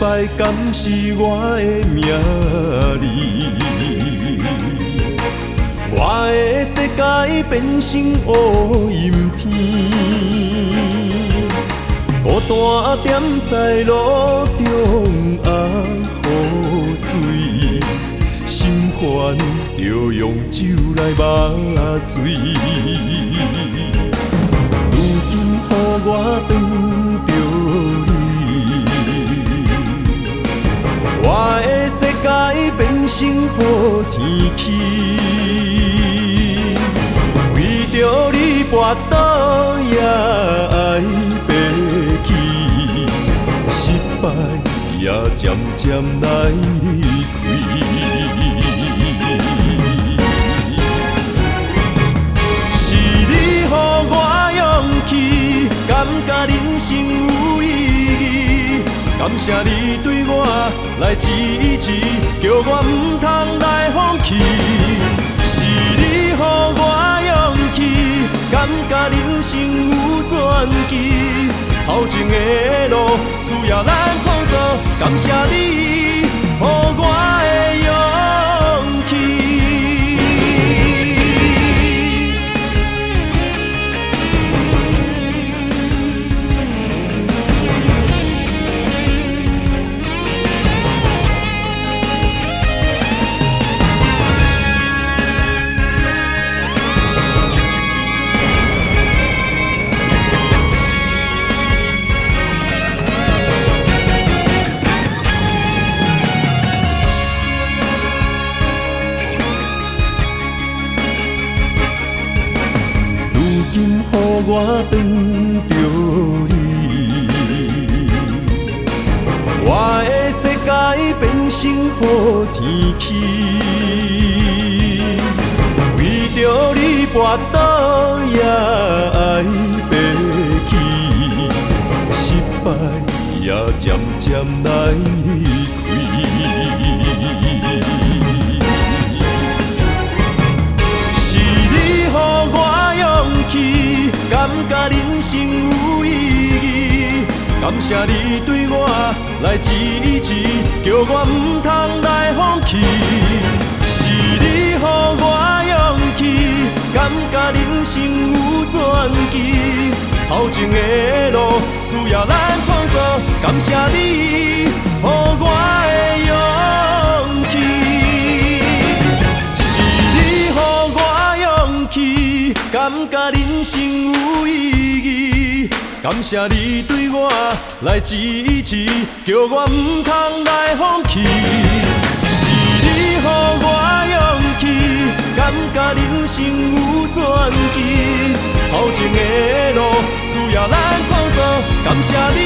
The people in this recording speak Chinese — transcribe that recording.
败敢是我的命里，我的世界变成乌阴天，孤单踮在路中雨水，心烦就用酒来抹醉。如今予我变着你，我的世界变成雨天气，为着你跋倒也爱爬起，失败也渐渐来开。是你予我勇气，感觉人生有意义。感谢你对我来支持，叫我唔通来放弃。是你予我勇气，感觉人生有转机。头前的路需要咱创造，感谢你予我的勇气。今予我变着你，我的世界变成雨天气，为着你跋倒也爱爬起，失败也渐渐来开。感觉人生有意义，感谢你对我来支持，叫我唔通来放弃。是你予我勇气，感觉人生有转机。头前的路需要咱创造，感谢你予我的勇气。是你予我勇气，感觉人生有意义，感谢你对我来支持，叫我唔通来放弃。是你予我勇气，感觉人生有转机。头前的路需要咱创造，感谢你